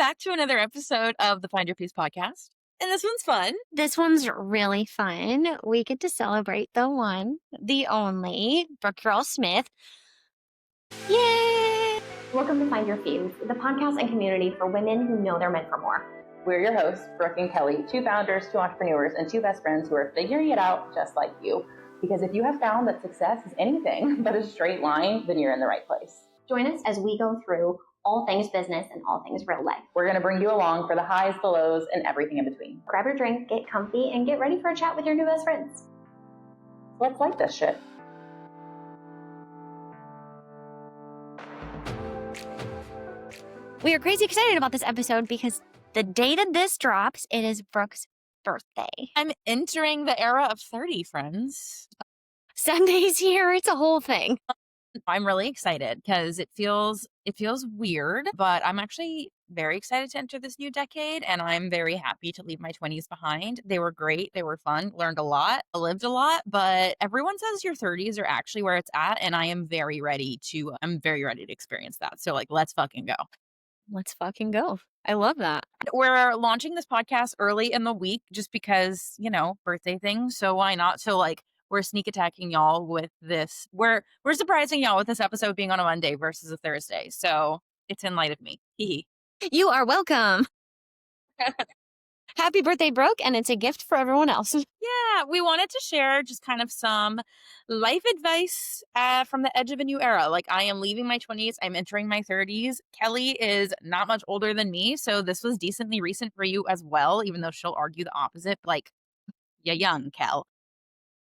back to another episode of the Find Your Fuze podcast. And this one's fun. This one's really fun. We get to celebrate the one, the only, Brooke Smith. Yay! Welcome to Find Your Fuze, the podcast and community for women who know they're meant for more. We're your hosts, Brooke and Kelly, two founders, two entrepreneurs, and two best friends who are figuring it out just like you. Because if you have found that success is anything but a straight line, then you're in the right place. Join us as we go through all things business and all things real life. We're going to bring you along for the highs, the lows, and everything in between. Grab your drink, get comfy, and get ready for a chat with your new best friends. Let's like this shit. We are crazy excited about this episode because the day that this drops, it is Brooke's birthday. I'm entering the era of 30, friends. Sunday's here. It's a whole thing. I'm really excited because it feels weird, but I'm actually very excited to enter this new decade, and I'm very happy to leave my 20s behind. They were great. They were fun. Learned a lot. Lived a lot. But everyone says your 30s are actually where it's at, and I'm very ready to experience that. So let's fucking go. Let's fucking go. I love that. We're launching this podcast early in the week just because, birthday thing. So why not? So we're sneak attacking y'all with this. We're surprising y'all with this episode being on a Monday versus a Thursday. So it's in light of me. Hee You are welcome. Happy birthday, Brooke, and it's a gift for everyone else. Yeah, we wanted to share just kind of some life advice from the edge of a new era. I am leaving my 20s. I'm entering my 30s. Kelly is not much older than me, so this was decently recent for you as well, even though she'll argue the opposite. You're young, Kel.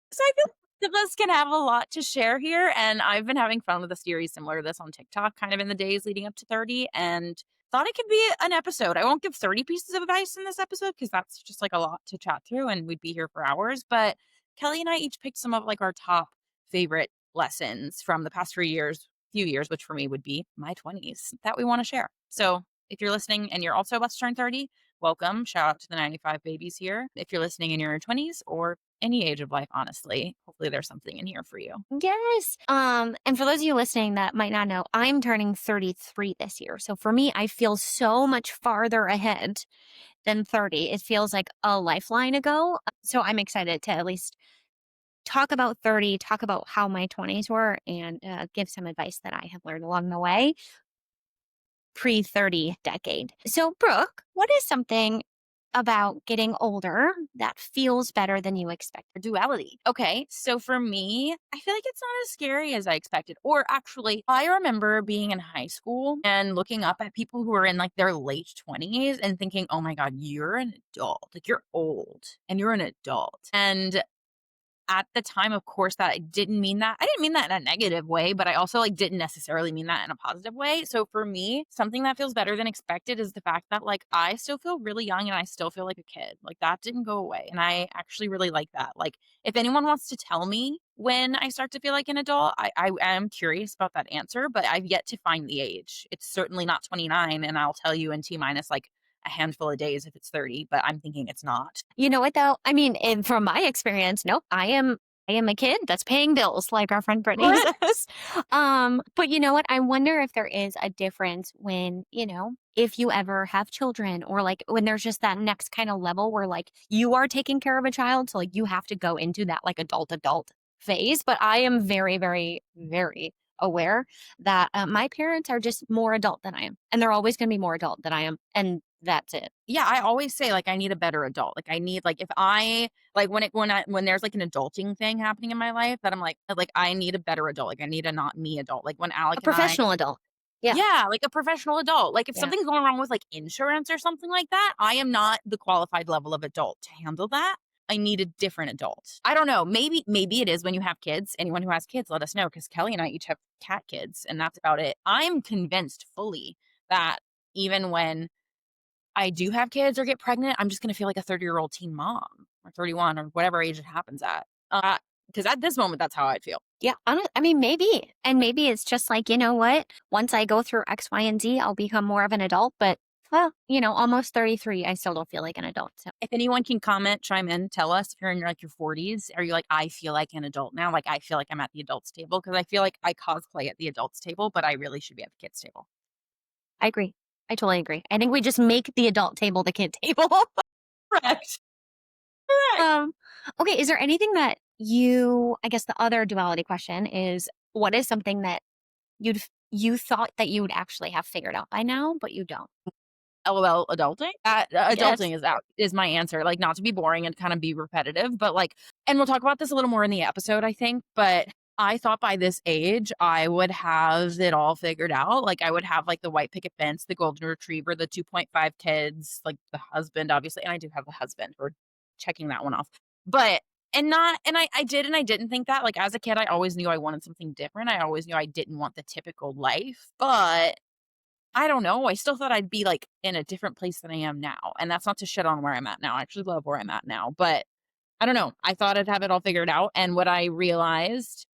So I feel like both of us can have a lot to share here, and I've been having fun with a series similar to this on TikTok kind of in the days leading up to 30, and thought it could be an episode. I won't give 30 pieces of advice in this episode because that's just a lot to chat through and we'd be here for hours. But Kelly and I each picked some of our top favorite lessons from the past few years, which for me would be my 20s that we want to share. So if you're listening and you're also about to turn 30, welcome. Shout out to the 95 babies here. If you're listening in your 20s or any age of life, honestly, hopefully there's something in here for you. Yes. And for those of you listening that might not know, I'm turning 33 this year. So for me, I feel so much farther ahead than 30. It feels like a lifeline ago. So I'm excited to at least talk about 30, talk about how my 20s were, and give some advice that I have learned along the way. Pre-30 decade. So Brooke, what is something about getting older that feels better than you expect? Duality. Okay, so for me, I feel like it's not as scary as I expected. Or actually, I remember being in high school and looking up at people who are in their late 20s and thinking, oh my God, you're an adult. You're old and you're an adult. And at the time, of course, that I didn't mean that. I didn't mean that in a negative way, but I also didn't necessarily mean that in a positive way. So for me, something that feels better than expected is the fact that I still feel really young and I still feel like a kid. That didn't go away. And I actually really like that. If anyone wants to tell me when I start to feel like an adult, I am curious about that answer, but I've yet to find the age. It's certainly not 29. And I'll tell you in T minus a handful of days if it's 30, but I'm thinking it's not. You know what though? I mean, from my experience, nope, I am a kid that's paying bills, like our friend Brittany says. But you know what? I wonder if there is a difference when, if you ever have children, or when there's just that next kind of level where you are taking care of a child. So you have to go into that adult phase. But I am very, very, very aware that my parents are just more adult than I am. And they're always going to be more adult than I am. And that's it. Yeah, I always say I need a better adult. I need if I when there's an adulting thing happening in my life that I'm I need a better adult. I need a not me adult. When Alec A professional adult. Yeah. Yeah, a professional adult. If something's going wrong with insurance or something like that, I am not the qualified level of adult to handle that. I need a different adult. I don't know. Maybe it is when you have kids. Anyone who has kids, let us know, because Kelly and I each have cat kids, and that's about it. I'm convinced fully that even when I do have kids or get pregnant, I'm just going to feel like a 30-year-old teen mom or 31 or whatever age it happens at. Because at this moment, that's how I'd feel. Yeah, I mean, maybe. And maybe it's just you know what? Once I go through X, Y, and Z, I'll become more of an adult. But, well, almost 33, I still don't feel like an adult. So if anyone can comment, chime in, tell us if you're in your 40s. Are you I feel like an adult now? I feel like I'm at the adults table, because I feel like I cosplay at the adults table, but I really should be at the kids table. I agree. I totally agree. I think we just make the adult table the kid table. Correct. Correct. Okay, is there anything that I guess the other duality question is, what is something that you thought that you would actually have figured out by now, but you don't? LOL, adulting? Yes. Adulting is my answer. Like, not to be boring and kind of be repetitive, but like, and we'll talk about this a little more in the episode, I think. But I thought by this age I would have it all figured out. Like, I would have like the white picket fence, the golden retriever, the 2.5 kids, like the husband, obviously, and I do have a husband. We're checking that one off, but. I did and I didn't think that. Like, as a kid, I always knew I wanted something different. I always knew I didn't want the typical life, but I don't know. I still thought I'd be, like, in a different place than I am now, and that's not to shit on where I'm at now. I actually love where I'm at now, but I don't know. I thought I'd have it all figured out, and what I realized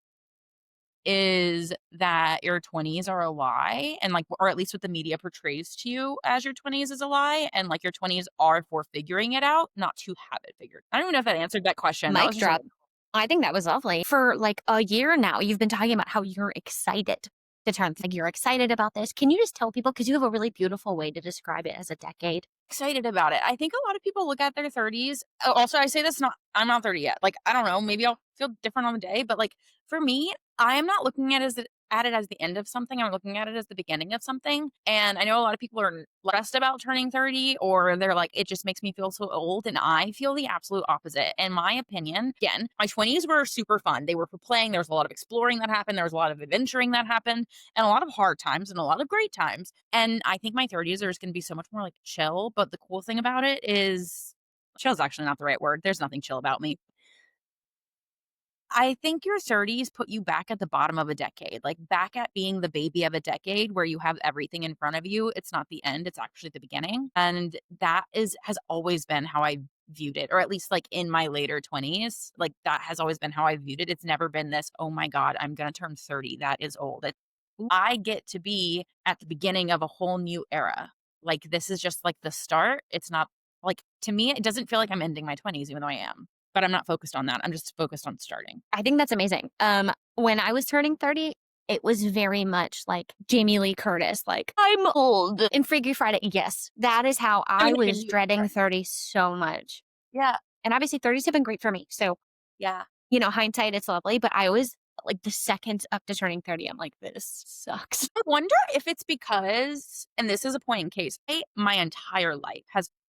is that your 20s are a lie, and, like, or at least what the media portrays to you as your 20s is a lie, and, like, your 20s are for figuring it out, not to have it figured. I don't even know if that answered that question. That Mic was just a drop. I think that was lovely. For like a year now, you've been talking about how you're excited to turn, like you're excited about this. Can you just tell people, because you have a really beautiful way to describe it as a decade? excited about it. I think a lot of people look at their 30s. Also, I say this not I'm not 30 yet. Like, I don't know, maybe I'll feel different on the day, but like for me, I am not looking at it as the end of something. I'm looking at it as the beginning of something. And I know a lot of people are stressed about turning 30, or they're like, it just makes me feel so old. And I feel the absolute opposite. In my opinion, again, my 20s were super fun. They were for playing. There was a lot of exploring that happened. There was a lot of adventuring that happened, and a lot of hard times and a lot of great times. And I think my 30s are just going to be so much more like chill. But the cool thing about it is chill is actually not the right word. There's nothing chill about me. I think your 30s put you back at the bottom of a decade, like back at being the baby of a decade where you have everything in front of you. It's not the end, it's actually the beginning. And that has always been how I viewed it, or at least like in my later 20s, like that has always been how I viewed it. It's never been this, oh my God, I'm going to turn 30. That is old. I get to be at the beginning of a whole new era. Like, this is just like the start. It's not like, to me, it doesn't feel like I'm ending my 20s, even though I am. But I'm not focused on that. I'm just focused on starting. I think that's amazing. When I was turning 30, it was very much like Jamie Lee Curtis, like, I'm old. In Freaky Friday, yes, that is how I mean, was dreading 30 so much. Yeah. And obviously 30s have been great for me. So, Yeah. hindsight, it's lovely. But I always, like, the second up to turning 30, I'm like, this sucks. I wonder if it's because, and this is a point in case, my entire life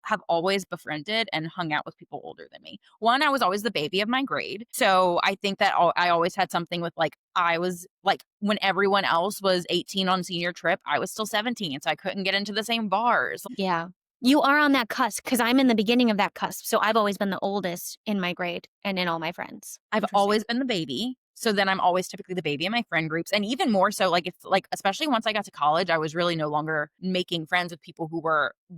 have always befriended and hung out with people older than me. One, I was always the baby of my grade. So I think that I always had something with, like, I was like, when everyone else was 18 on senior trip, I was still 17. So I couldn't get into the same bars. Yeah. You are on that cusp, because I'm in the beginning of that cusp. So I've always been the oldest in my grade and in all my friends. I've always been the baby. So then I'm always typically the baby in my friend groups. And even more so, like, if, like, especially once I got to college, I was really no longer making friends with people who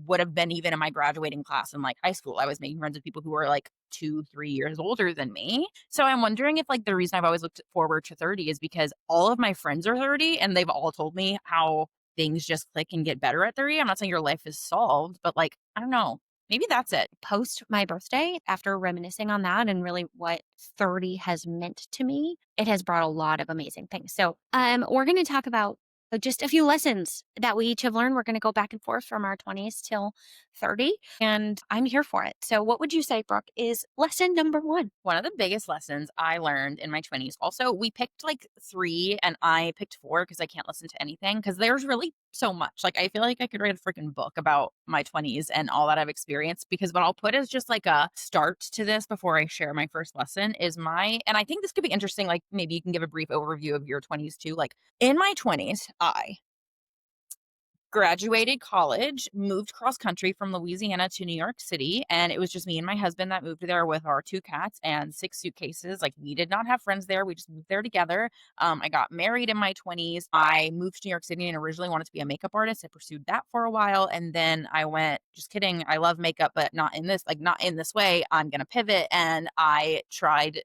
would have been even in my graduating class in like high school. I was making friends with people who were like 2, 3 years older than me. So I'm wondering if, like, the reason I've always looked forward to 30 is because all of my friends are 30 and they've all told me how things just click and get better at 30. I'm not saying your life is solved, but like, I don't know. Maybe that's it. Post my birthday, after reminiscing on that and really what 30 has meant to me, it has brought a lot of amazing things. So we're going to talk about just a few lessons that we each have learned. We're going to go back and forth from our 20s till 30, and I'm here for it. So what would you say, Brooke, is lesson number 1? One of the biggest lessons I learned in my 20s. Also, we picked like 3 and I picked 4 because I can't listen to anything, because there's really so much. Like, I feel like I could write a freaking book about my 20s and all that I've experienced, because what I'll put as just like a start to this before I share my first lesson is and I think this could be interesting. Like, maybe you can give a brief overview of your 20s too. Like, in my 20s, I graduated college, moved cross country from Louisiana to New York City, and it was just me and my husband that moved there with our 2 cats and 6 suitcases. Like, we did not have friends there. We just moved there together. I got married in my 20s. I moved to New York City and originally wanted to be a makeup artist. I pursued that for a while, and then I went, just kidding, I love makeup, but not in this way. I'm going to pivot, and I tried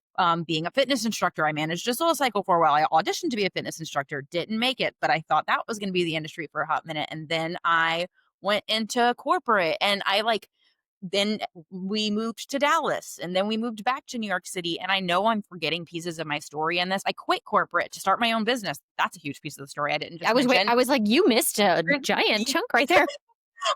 being a fitness instructor. I managed a Soul Cycle for a while. I auditioned to be a fitness instructor, didn't make it, but I thought that was going to be the industry for a hot minute. And then I went into corporate, and then we moved to Dallas, and then we moved back to New York City. And I know I'm forgetting pieces of my story in this. I quit corporate to start my own business. That's a huge piece of the story I didn't just mention. I was like, you missed a giant chunk right there.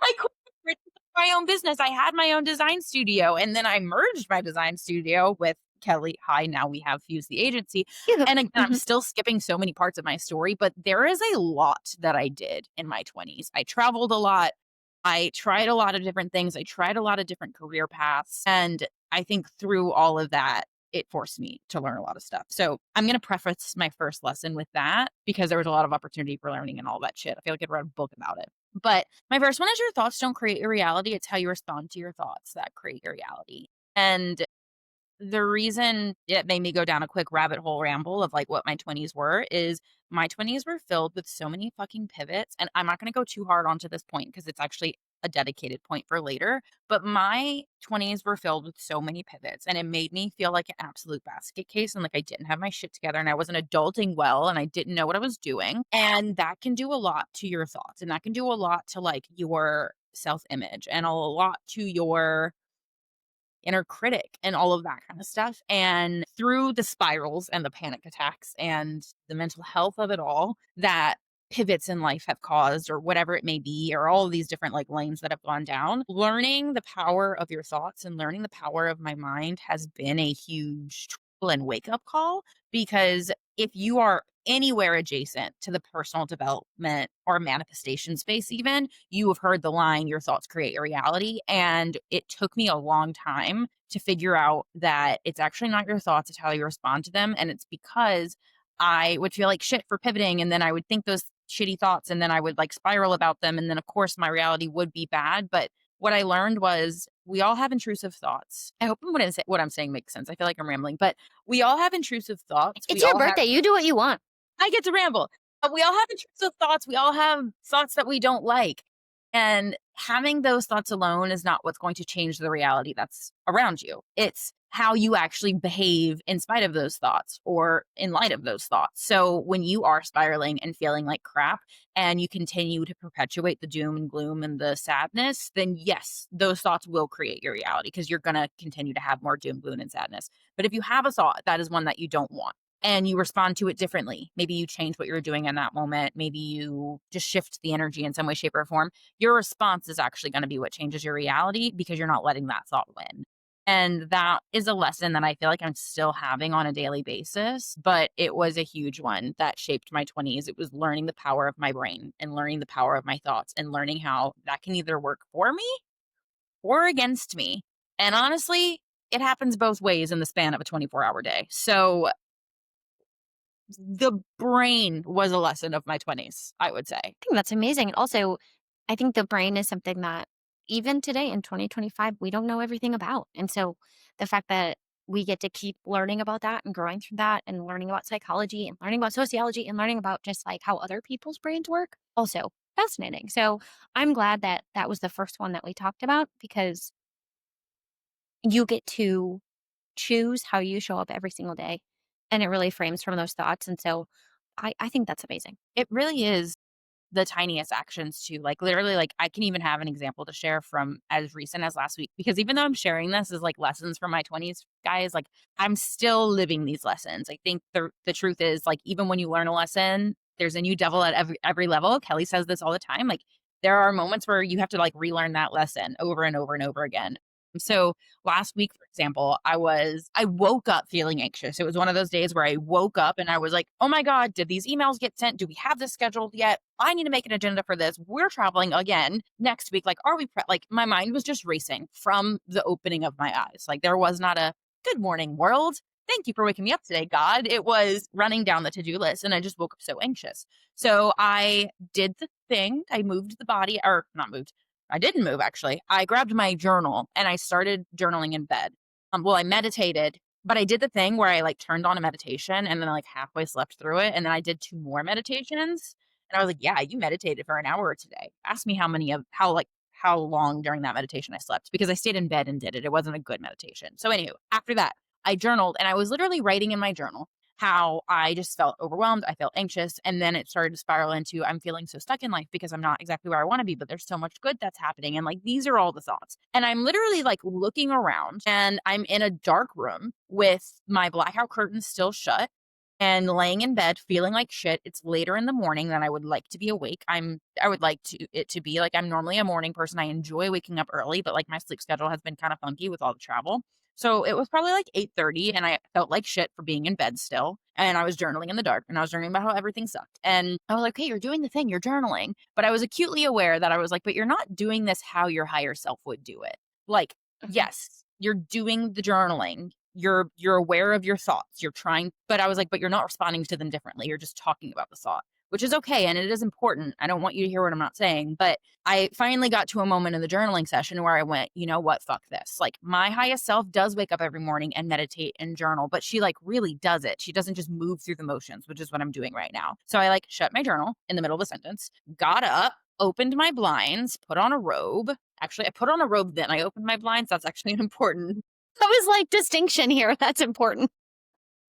I quit my own business. I had my own design studio, and then I merged my design studio with Kelly. Hi, now we have Fuse the agency. Yeah. And again, I'm Mhm. still skipping so many parts of my story, but there is a lot that I did in my 20s. I traveled a lot. I tried a lot of different things. I tried a lot of different career paths. And I think through all of that, it forced me to learn a lot of stuff. So I'm going to preface my first lesson with that because there was a lot of opportunity for learning and all that shit. I feel like I'd read a book about it. But my first one is your thoughts don't create your reality. It's how you respond to your thoughts that create your reality. And the reason it made me go down a quick rabbit hole ramble of like what my 20s were is my 20s were filled with so many fucking pivots. And I'm not going to go too hard onto this point because it's actually a dedicated point for later. But my 20s were filled with so many pivots and it made me feel like an absolute basket case and like I didn't have my shit together and I wasn't adulting well and I didn't know what I was doing. And that can do a lot to your thoughts and that can do a lot to like your self image and a lot to your inner critic and all of that kind of stuff. And through the spirals and the panic attacks and the mental health of it all that pivots in life have caused or whatever it may be or all of these different like lanes that have gone down, learning the power of your thoughts and learning the power of my mind has been a huge tool and wake up call because if you are anywhere adjacent to the personal development or manifestation space even, you have heard the line, your thoughts create your reality. And it took me a long time to figure out that it's actually not your thoughts, it's how you respond to them. And it's because I would feel like shit for pivoting. And then I would think those shitty thoughts and then I would like spiral about them. And then, of course, my reality would be bad. But what I learned was we all have intrusive thoughts. I hope what I'm saying makes sense. I feel like I'm rambling, but we all have intrusive thoughts. It's We your all have birthday. You do what you want. I get to ramble. But we all have intrusive thoughts. We all have thoughts that we don't like. And having those thoughts alone is not what's going to change the reality that's around you. It's how you actually behave in spite of those thoughts or in light of those thoughts. So when you are spiraling and feeling like crap and you continue to perpetuate the doom and gloom and the sadness, then yes, those thoughts will create your reality because you're going to continue to have more doom, gloom, and sadness. But if you have a thought, that is one that you don't want and you respond to it differently. Maybe you change what you're doing in that moment. Maybe you just shift the energy in some way, shape, or form. Your response is actually going to be what changes your reality because you're not letting that thought win. And that is a lesson that I feel like I'm still having on a daily basis, but it was a huge one that shaped my 20s. It was learning the power of my brain and learning the power of my thoughts and learning how that can either work for me or against me. And honestly, it happens both ways in the span of a 24-hour day. So the brain was a lesson of my 20s, I would say. I think that's amazing. And also, I think the brain is something that even today in 2025, we don't know everything about. And so the fact that we get to keep learning about that and growing through that and learning about psychology and learning about sociology and learning about just like how other people's brains work, also fascinating. So I'm glad that that was the first one that we talked about because you get to choose how you show up every single day. And it really frames from those thoughts. And so I think that's amazing. It really is the tiniest actions too. Like literally, like I can even have an example to share from as recent as last week. Because even though I'm sharing this as like lessons from my 20s, guys, like I'm still living these lessons. I think the truth is like even when you learn a lesson, there's a new devil at every level. Kelly says this all the time. Like there are moments where you have to like relearn that lesson over and over and over again. So last week, for example, I woke up feeling anxious. It was one of those days where I woke up and I was like, oh my God, did these emails get sent? Do we have this scheduled yet? I need to make an agenda for this. We're traveling again next week. Like, are we like my mind was just racing from the opening of my eyes. Like there was not a good morning world. Thank you for waking me up today, God. It was running down the to-do list and I just woke up so anxious. So I did the thing. I moved the body or not moved. I didn't move actually. I grabbed my journal and I started journaling in bed. Well, I meditated, but I did the thing where I like turned on a meditation and then I like halfway slept through it. And then I did two more meditations. And I was like, yeah, you meditated for an hour today. Ask me how long during that meditation I slept because I stayed in bed and did it. It wasn't a good meditation. So anywho, after that, I journaled and I was literally writing in my journal how I just felt overwhelmed. I felt anxious. And then it started to spiral into I'm feeling so stuck in life because I'm not exactly where I want to be, but there's so much good that's happening. And like these are all the thoughts. And I'm literally like looking around and I'm in a dark room with my blackout curtains still shut. and laying in bed feeling like shit. It's later in the morning than I would like to be awake. I would like it to be like I'm normally a morning person. I enjoy waking up early, but like my sleep schedule has been kind of funky with all the travel. So it was probably like 8:30 and I felt like shit for being in bed still. And I was journaling in the dark and I was journaling about how everything sucked. And I was like, "Hey, you're doing the thing, you're journaling." But I was acutely aware that I was like, "But you're not doing this how your higher self would do it." Like, Mhm. yes, you're doing the journaling. You're aware of your thoughts. You're trying, but I was like, "But you're not responding to them differently. You're just talking about the thought." Which is okay and it is important. I don't want you to hear what I'm not saying, but I finally got to a moment in the journaling session where I went, "You know what? Fuck this." Like my highest self does wake up every morning and meditate and journal, but she like really does it. She doesn't just move through the motions, which is what I'm doing right now. So I like shut my journal in the middle of a sentence, got up, opened my blinds, put on a robe. Actually, I put on a robe then I opened my blinds. That's actually important. I was like, distinction here. That's important.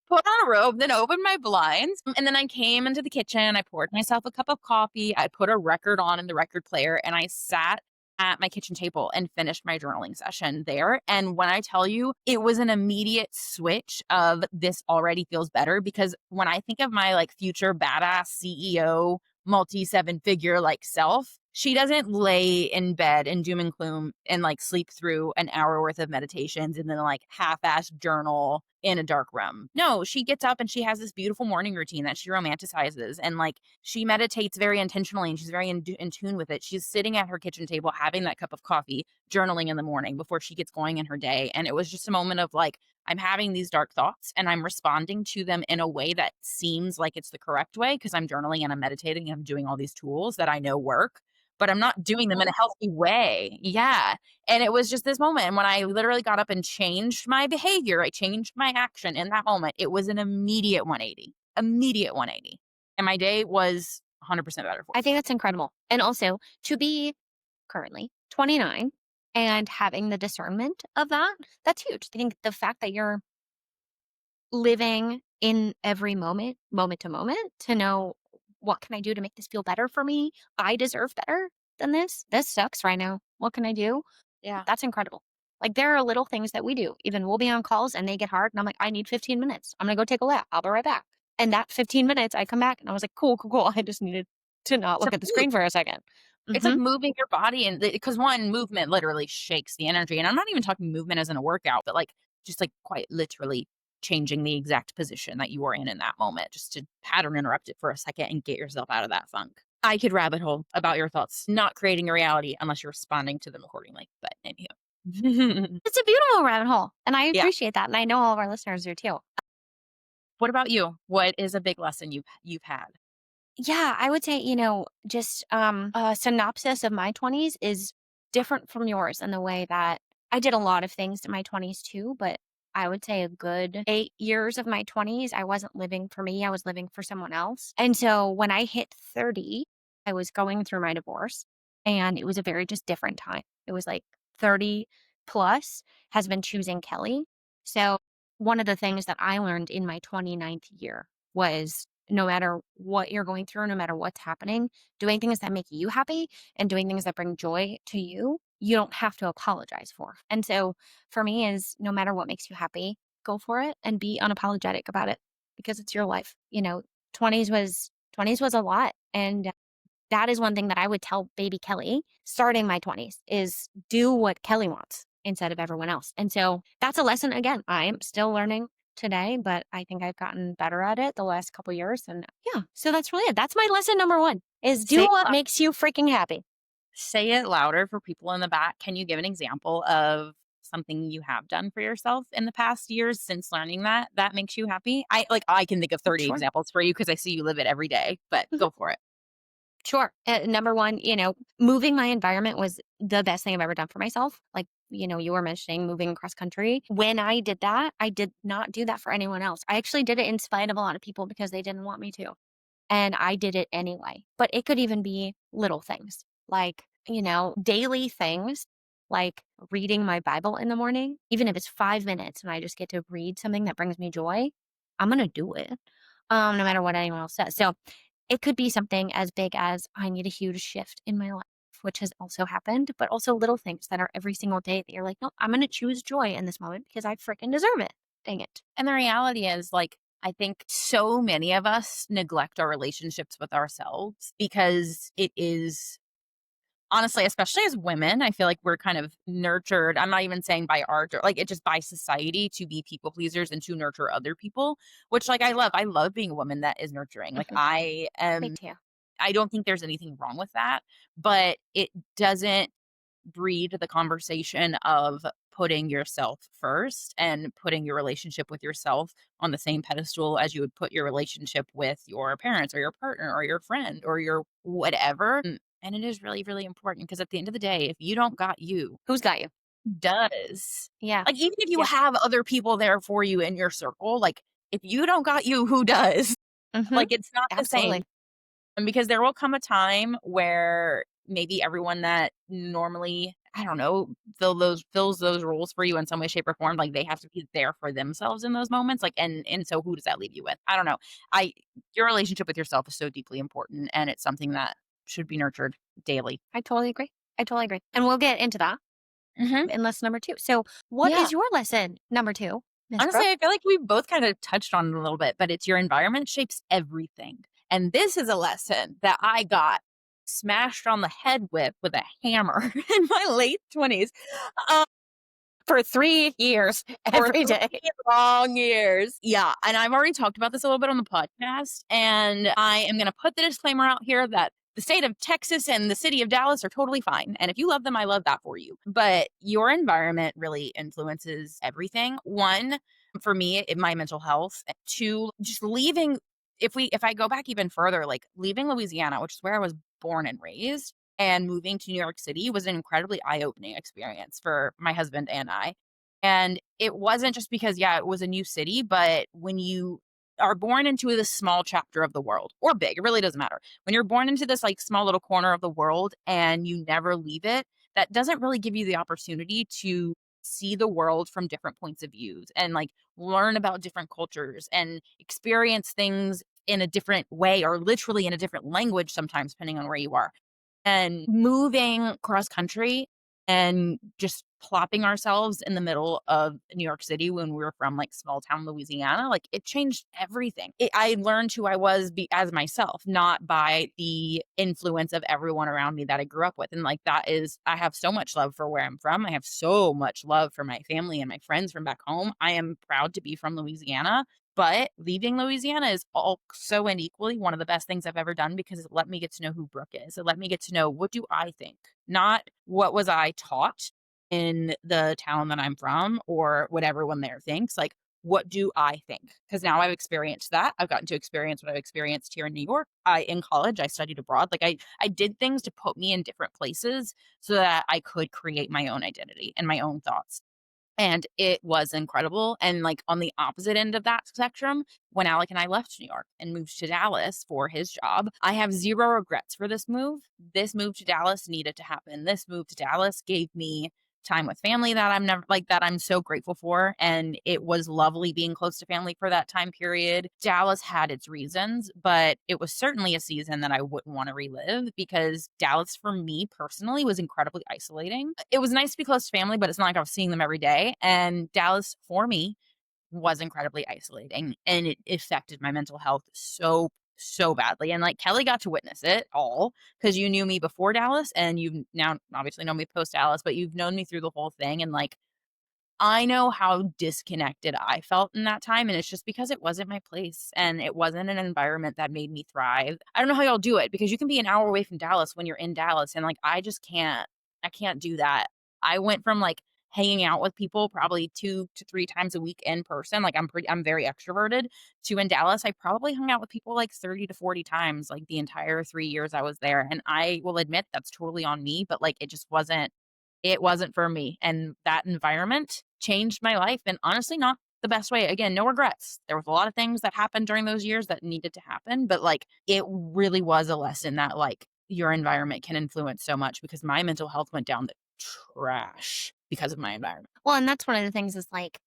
Put on a robe, then opened my blinds. And then I came into the kitchen. I poured myself a cup of coffee. I put a record on in the record player and I sat at my kitchen table and finished my journaling session there. And when I tell you, it was an immediate switch of this already feels better because when I think of my like future badass CEO, multi seven figure like self, she doesn't lay in bed and doom and gloom and like sleep through an hour worth of meditations and then like half-ass journal in a dark room. No, she gets up and she has this beautiful morning routine that she romanticizes and like she meditates very intentionally and she's very in tune with it. She's sitting at her kitchen table having that cup of coffee, journaling in the morning before she gets going in her day. And it was just a moment of like, I'm having these dark thoughts and I'm responding to them in a way that seems like it's the correct way because I'm journaling and I'm meditating and I'm doing all these tools that I know work, but I'm not doing them in a healthy way. Yeah. And it was just this moment. And when I literally got up and changed my behavior, I changed my action in that moment. It was an immediate 180, immediate 180. And my day was 100% better for I it. think that's incredible. And also to be currently 29 and having the discernment of that, that's huge. I think the fact that you're living in every moment, moment to moment, to know what can I do to make this feel better for me? I deserve better than this. This sucks right now. What can I do? Yeah. That's incredible. Like there are little things that we do. Even we'll be on calls and they get hard. And I'm like, I need 15 minutes. I'm going to go take a lap. I'll be right back. And that 15 minutes, I come back and I was like, cool, cool, cool. I just needed to not To look at the move. screen for a second. It's like Hmm. moving your body and because one movement literally shakes the energy. And I'm not even talking movement as in a workout, but like just like quite literally changing the exact position that you were in that moment, just to pattern interrupt it for a second and get yourself out of that funk. I could rabbit hole about your thoughts, not creating a reality unless you're responding to them accordingly. But anywho. It's a beautiful rabbit hole. And I Yeah. appreciate that. And I know all of our listeners do too. What about you? What is a big lesson you've had? Yeah, I would say, just a synopsis of my 20s is different from yours in the way that I did a lot of things in my 20s too, but I would say a good 8 years of my 20s, I wasn't living for me, I was living for someone else. And so when I hit 30, I was going through my divorce and it was a very just different time. It was like 30 plus has been choosing Kelly. So one of the things that I learned in my 29th year was no matter what you're going through, no matter what's happening, doing things that make you happy and doing things that bring joy to you, you don't have to apologize for. And so for me is no matter what makes you happy, go for it and be unapologetic about it because it's your life. 20s was a lot. And that is one thing that I would tell baby Kelly starting my 20s is do what Kelly wants instead of everyone else. And so that's a lesson again. I'm still learning today, but I think I've gotten better at it the last couple years. And yeah, so that's really it. That's my lesson number one is do Say it what makes you freaking happy. Say it louder for people in the back. Can you give an example of something you have done for yourself in the past years since learning that makes you happy? I can think of 30 Sure. examples for you because I see you live it every day, but Mhm. go for it. Sure. Number one, moving my environment was the best thing I've ever done for myself. Like, you were mentioning moving across country. When I did that, I did not do that for anyone else. I actually did it in spite of a lot of people because they didn't want me to. And I did it anyway. But it could even be little things like, daily things like reading my Bible in the morning, even if it's 5 minutes and I just get to read something that brings me joy, I'm going to do it. No matter what anyone else says. So it could be something as big as I need a huge shift in my life, which has also happened, but also little things that are every single day that you're like, no, I'm going to choose joy in this moment because I freaking deserve it. Dang it. And the reality is, like, I think so many of us neglect our relationships with ourselves because it is honestly, especially as women, I feel like we're kind of nurtured. I'm not even saying by art or like it just by society to be people pleasers and to nurture other people, which like I love. I love being a woman that is nurturing. Like Mhm. Me too. I don't think there's anything wrong with that, but it doesn't breed the conversation of putting yourself first and putting your relationship with yourself on the same pedestal as you would put your relationship with your parents or your partner or your friend or your whatever. And it is really, really important because at the end of the day, if you don't got you, Who's got you? who does? Yeah. Like, even if you Yeah. have other people there for you in your circle, like, if you don't got you, who does? Hmm. Like, it's not the Absolutely. same. And because there will come a time where maybe everyone that normally, I don't know, fills those roles for you in some way, shape, or form, like they have to be there for themselves in those moments. Like, and so who does that leave you with? I don't know. I Your relationship with yourself is so deeply important, and it's something that should be nurtured daily. I totally agree. I totally agree. And we'll get into that Hmm. in lesson number 2. So, what Yeah. is your lesson number 2, Miss Honestly, Brooke? I feel like we both kind of touched on it a little bit, but it's your environment shapes everything. And this is a lesson that I got smashed on the head with a hammer in my late 20s. For 3 years, For every 3 day. long years. Yeah, and I've already talked about this a little bit on the podcast, and I am gonna put the disclaimer out here that the state of Texas and the city of Dallas are totally fine, and if you love them, I love that for you. But your environment really influences everything. 1, for me, my mental health. 2, just leaving if I go back even further, like, leaving Louisiana, which is where I was born and raised, and moving to New York City was an incredibly eye-opening experience for my husband and I. And it wasn't just because, yeah, it was a new city, but when you are born into this small chapter of the world or big, it really doesn't matter. When you're born into this like small little corner of the world and you never leave it, that doesn't really give you the opportunity to see the world from different points of views and like learn about different cultures and experience things in a different way or literally in a different language sometimes depending on where you are. And moving cross country and just plopping ourselves in the middle of New York City when we were from, like, small town Louisiana, like, it changed everything. I learned who I was as myself, not by the influence of everyone around me that I grew up with, and, like, that is I have so much love for where I'm from. I have so much love for my family and my friends from back home. I am proud to be from Louisiana, but leaving Louisiana is also and equally one of the best things I've ever done because it let me get to know who Brooke is. It let me get to know what do I think, not what was I taught in the town that I'm from or what everyone there thinks. Like, what do I think? Because now I've experienced that. I've gotten to experience what I've experienced here in New York. In college, I studied abroad. Like I did things to put me in different places so that I could create my own identity and my own thoughts. And it was incredible, and, like, on the opposite end of that spectrum, when Alec and I left New York and moved to Dallas for his job, I have 0 regrets for this move. This move to Dallas needed to happen. This move to Dallas gave me time with family that I'm so grateful for, and it was lovely being close to family for that time period. Dallas had its reasons, but it was certainly a season that I wouldn't wanna relive because Dallas, for me personally, was incredibly isolating. It was nice to be close to family, but it's not like I was seeing them every day, and Dallas, for me, was incredibly isolating, and it affected my mental health so badly, and, like, Kelly got to witness it all because you knew me before Dallas, and you've now obviously known me post Dallas, but you've known me through the whole thing, and, like, I know how disconnected I felt in that time, and it's just because it wasn't my place, and it wasn't an environment that made me thrive. I don't know how y'all do it because you can be an hour away from Dallas when you're in Dallas, and, like, I can't do that. I went from, like, hanging out with people probably 2 to 3 times a week in person, like, I'm very extroverted, to in Dallas, I probably hung out with people, like, 30 to 40 times, like, the entire 3 years I was there, and I will admit that's totally on me, but, like, it wasn't for me, and that environment changed my life, and honestly, not the best way. Again, no regrets. There was a lot of things that happened during those years that needed to happen, but, like, it really was a lesson that, like, your environment can influence so much because my mental health went down the trash because of my environment. Well, and that's one of the things is like,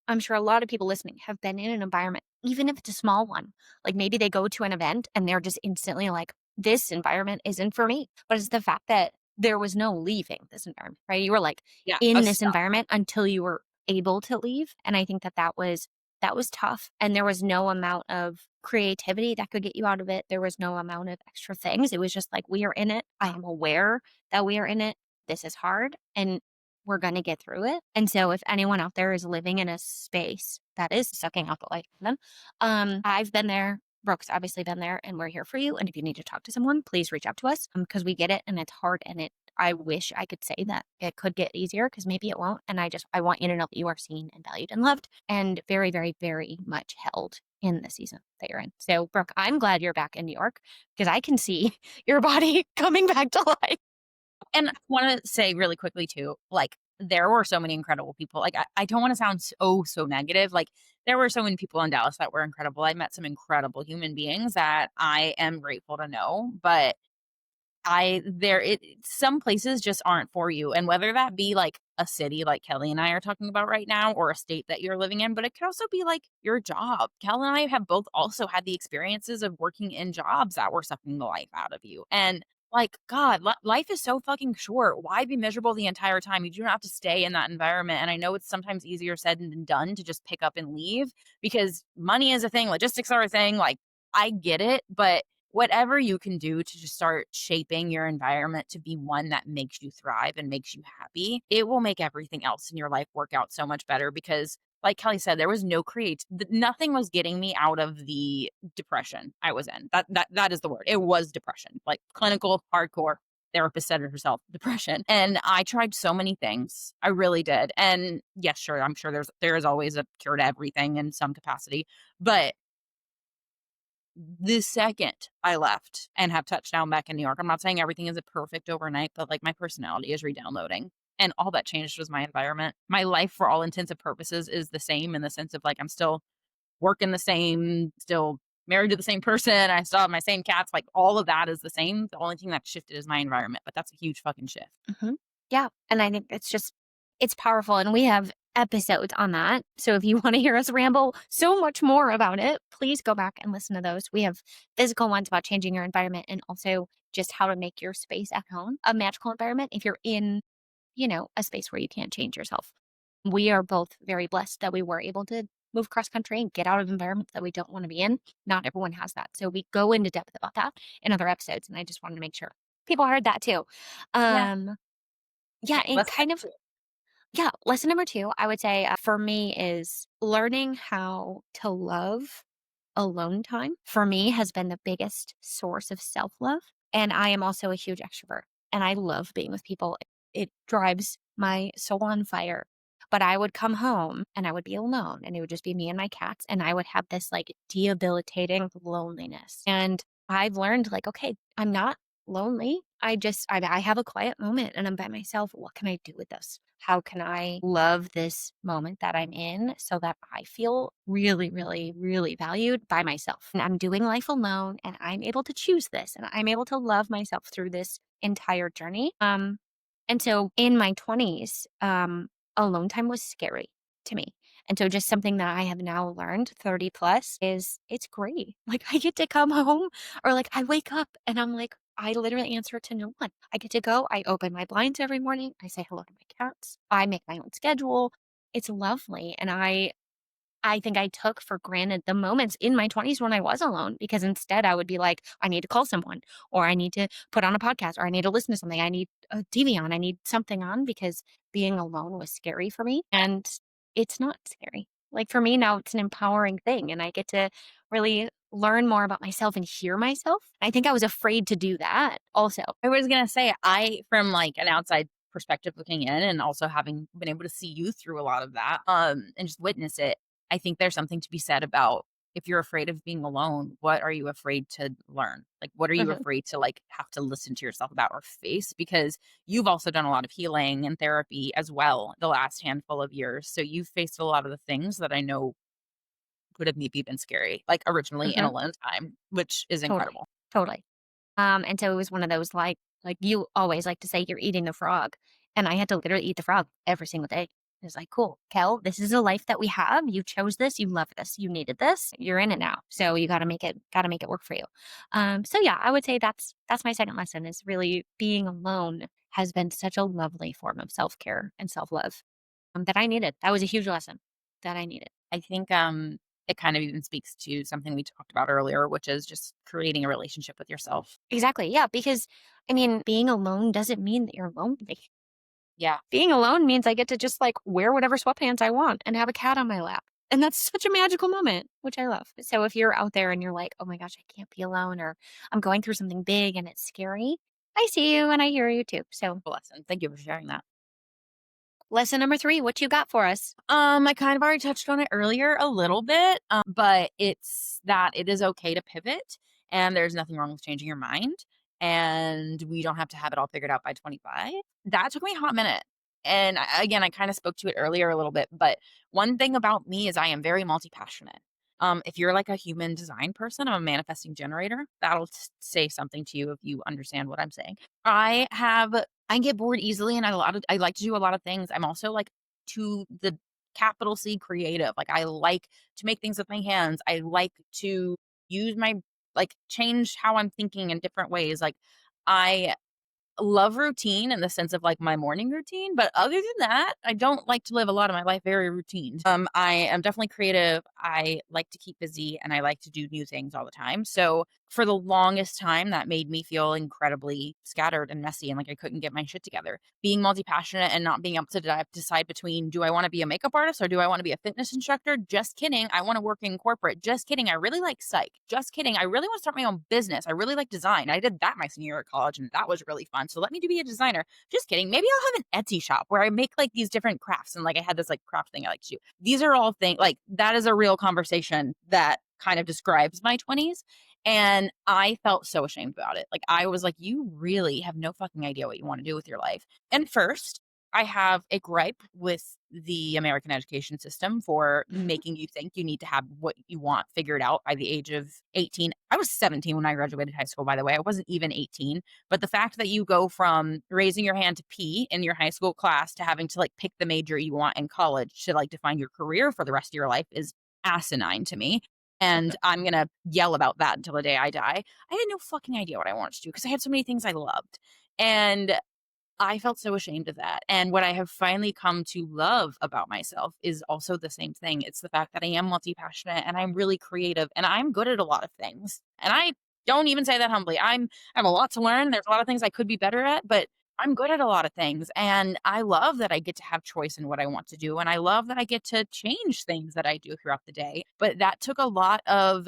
I'm sure a lot of people listening have been in an environment, even if it's a small one. Like maybe they go to an event and they're just instantly like, this environment isn't for me. But it's the fact that there was no leaving this environment, right? You were like Yeah, I in was this stuck. environment until you were able to leave. And I think that that was that was tough. And there was no amount of creativity that could get you out of it. There was no amount of extra things. It was just like, we are in it. I am aware that we are in it. This is hard and we're going to get through it. And so if anyone out there is living in a space that is sucking out the life from them, I've been there. Brooke's obviously been there and we're here for you. And if you need to talk to someone, please reach out to us because we get it and it's hard and I wish I could say that it could get easier because maybe it won't. And I want you to know that you are seen and valued and loved and very, very, very much held in the season that you're in. So Brooke, I'm glad you're back in New York because I can see your body coming back to life. And I want to say really quickly too, like there were so many incredible people. Like I don't want to sound so negative. Like there were so many people in Dallas that were incredible. I met some incredible human beings that I am grateful to know. But some places just aren't for you. And whether that be like a city like Kelly and I are talking about right now, or a state that you're living in, but it could also be like your job. Kelly and I have both also had the experiences of working in jobs that were sucking the life out of you. And like, God, life is so fucking short. Why be miserable the entire time? You do not have to stay in that environment. And I know it's sometimes easier said than done to just pick up and leave because money is a thing, logistics are a thing. Like, I get it, but whatever you can do to just start shaping your environment to be one that makes you thrive and makes you happy, it will make everything else in your life work out so much better because like Kelly said, there was no nothing was getting me out of the depression I was in. That is the word. It was depression, like clinical, hardcore. Therapist said it herself, depression. And I tried so many things. I really did. And yes, sure, I'm sure there is always a cure to everything in some capacity. But the second I left and have touched down back in New York, I'm not saying everything is a perfect overnight, but like my personality is redownloading. And all that changed was my environment. My life, for all intents and purposes, is the same in the sense of like I'm still working the same, still married to the same person. I still have my same cats. Like all of that is the same. The only thing that shifted is my environment, but that's a huge fucking shift. Mm-hmm. Yeah. And I think it's powerful. And we have episodes on that. So if you want to hear us ramble so much more about it, please go back and listen to those. We have physical ones about changing your environment and also just how to make your space at home a magical environment if you're in, a space where you can't change yourself. We are both very blessed that we were able to move cross country and get out of environments that we don't want to be in. Not everyone has that. So we go into depth about that in other episodes. And I just wanted to make sure people heard that too. Yeah. Yeah, Okay, and kind of, yeah, lesson number 2, I would say for me is learning how to love alone time for me has been the biggest source of self-love. And I am also a huge extrovert and I love being with people. It drives my soul on fire. But I would come home and I would be alone and it would just be me and my cats. And I would have this like debilitating loneliness. And I've learned like, okay, I'm not lonely. I have a quiet moment and I'm by myself. What can I do with this? How can I love this moment that I'm in so that I feel really, really, really valued by myself? And I'm doing life alone and I'm able to choose this and I'm able to love myself through this entire journey. And so in my 20s, alone time was scary to me. And so just something that I have now learned 30 plus is it's great. Like I get to come home or like I wake up and I'm like, I literally answer to no one. I get to go. I open my blinds every morning. I say hello to my cats. I make my own schedule. It's lovely. And I think I took for granted the moments in my 20s when I was alone because instead I would be like, I need to call someone or I need to put on a podcast or I need to listen to something. I need a TV on. I need something on because being alone was scary for me. And it's not scary. Like for me now, it's an empowering thing and I get to really learn more about myself and hear myself. I think I was afraid to do that also. I was gonna say, from like an outside perspective looking in, and also having been able to see you through a lot of that, and just witness it, I think there's something to be said about if you're afraid of being alone, what are you afraid to learn? Like, what are you Mhm. afraid to like have to listen to yourself about or face? Because you've also done a lot of healing and therapy as well the last handful of years, so you've faced a lot of the things that I know could have maybe been scary, like originally in Mhm. alone time, which is Totally. incredible. Totally. And so it was one of those like you always like to say you're eating the frog. And I had to literally eat the frog every single day. It was like, cool, Kel, this is a life that we have. You chose this, you love this, you needed this, you're in it now. So you gotta make it work for you. So yeah, I would say that's my second lesson is really being alone has been such a lovely form of self-care and self-love that I needed. That was a huge lesson. that I needed. I think it kind of even speaks to something we talked about earlier, which is just creating a relationship with yourself. Exactly. Yeah. Because I mean, being alone doesn't mean that you're lonely. Yeah. Being alone means I get to just like wear whatever sweatpants I want and have a cat on my lap. And that's such a magical moment, which I love. So if you're out there and you're like, oh my gosh, I can't be alone, or I'm going through something big and it's scary, I see you and I hear you too. So Lesson. Thank you for sharing that. lesson number 3, what you got for us? I kind of already touched on it earlier a little bit, but it's that it is okay to pivot and there's nothing wrong with changing your mind. And we don't have to have it all figured out by 25. That took me a hot minute. And again, I kind of spoke to it earlier a little bit, but one thing about me is I am very multi passionate. If you're like a human design person, I'm a manifesting generator. That'll say something to you if you understand what I'm saying. I get bored easily and I like to do a lot of things. I'm also like to the capital C creative. Like I like to make things with my hands. I like to use my like change how I'm thinking in different ways. Like I love routine in the sense of like my morning routine, but other than that, I don't like to live a lot of my life very routine. I am definitely creative. I like to keep busy and I like to do new things all the time. So for the longest time, that made me feel incredibly scattered and messy and like I couldn't get my shit together. Being multi-passionate and not being able to decide between do I want to be a makeup artist or do I want to be a fitness instructor? Just kidding. I want to work in corporate. Just kidding. I really like psych. Just kidding. I really want to start my own business. I really like design. I did that my senior year at college and that was really fun. So let me be a designer. Just kidding. Maybe I'll have an Etsy shop where I make like these different crafts and like I had this like craft thing I like to do. These are all things like that is a real conversation that kind of describes my 20s. And I felt so ashamed about it. Like I was like, you really have no fucking idea what you want to do with your life. And first, I have a gripe with the American education system for making you think you need to have what you want figured out by the age of 18. I was 17 when I graduated high school, by the way. I wasn't even 18. But the fact that you go from raising your hand to pee in your high school class to having to like pick the major you want in college to like define your career for the rest of your life is asinine to me. And I'm going to yell about that until the day I die. I had no fucking idea what I wanted to do because I had so many things I loved. And I felt so ashamed of that. And what I have finally come to love about myself is also the same thing. It's the fact that I am multi passionate and I'm really creative and I'm good at a lot of things. And I don't even say that humbly. I have a lot to learn. There's a lot of things I could be better at, but I'm good at a lot of things. And I love that I get to have choice in what I want to do. And I love that I get to change things that I do throughout the day. But that took a lot of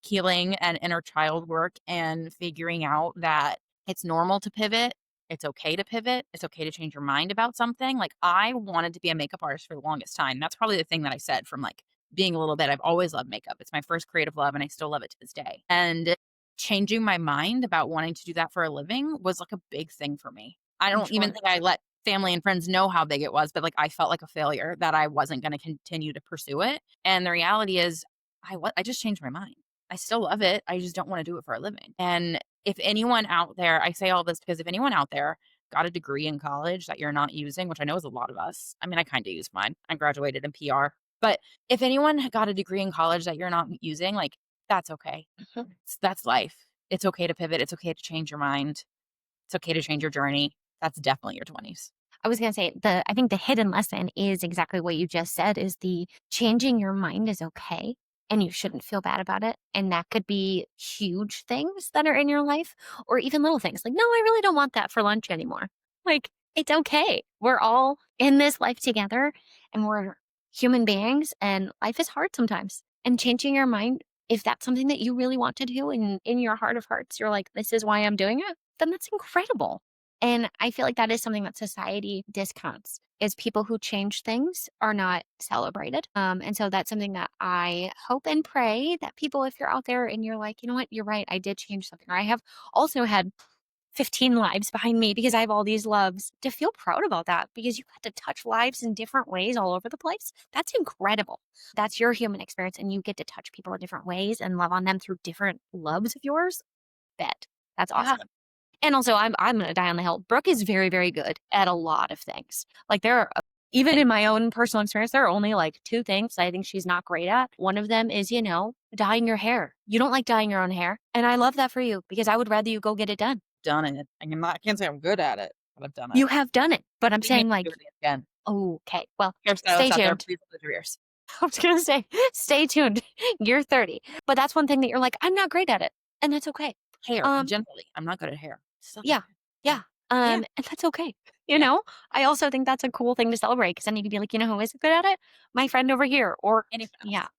healing and inner child work and figuring out that it's normal to pivot. It's okay to pivot. It's okay to change your mind about something. Like I wanted to be a makeup artist for the longest time. That's probably the thing that I said from like being a little bit. I've always loved makeup. It's my first creative love and I still love it to this day. And changing my mind about wanting to do that for a living was like a big thing for me. I don't Which even one? think I let family and friends know how big it was, but like I felt like a failure that I wasn't going to continue to pursue it. And the reality is I just changed my mind. I still love it. I just don't want to do it for a living. And if anyone out there, I say all this because if anyone out there got a degree in college that you're not using, which I know is a lot of us. I mean, I kind of used mine. I graduated in PR. But if anyone got a degree in college that you're not using, like that's okay. Mhm. That's life. It's okay to pivot. It's okay to change your mind. It's okay to change your journey. That's definitely your 20s. I was going to say I think the hidden lesson is exactly what you just said is the changing your mind is okay and you shouldn't feel bad about it. And that could be huge things that are in your life or even little things like, no, I really don't want that for lunch anymore. Like it's okay. We're all in this life together and we're human beings and life is hard sometimes. And changing your mind, if that's something that you really want to do and in your heart of hearts, you're like, this is why I'm doing it, then that's incredible. And I feel like that is something that society discounts is people who change things are not celebrated. And so that's something that I hope and pray that people, if you're out there and you're like, you know what, you're right, I did change something. Or I have also had 15 lives behind me because I have all these loves to feel proud about that because you got to touch lives in different ways all over the place. That's incredible. That's your human experience and you get to touch people in different ways and love on them through different loves of yours. Bet. That's Yeah. awesome. And also, I'm gonna die on the hill. Brooke is very, very good at a lot of things. Like there are even in my own personal experience, there are only like 2 things I think she's not great at. One of them is, dyeing your hair. You don't like dyeing your own hair. And I love that for you because I would rather you go get it done. Done it. I can't say I'm good at it, but I've done it. You have done it. But I'm We need saying to like do it again. Okay. Well, Hairstylists stay out there, tuned. please close your ears. I was going to say, stay tuned. You're 30. But that's one thing that you're like, I'm not great at it. And that's okay. Hair, Um, generally, I'm not good at hair. Suck at yeah. it. Yeah. Yeah. Yeah. And that's okay. You Yeah. know, I also think that's a cool thing to celebrate because then you can be like, you know who is good at it? My friend over here. Or, Anyone yeah. else.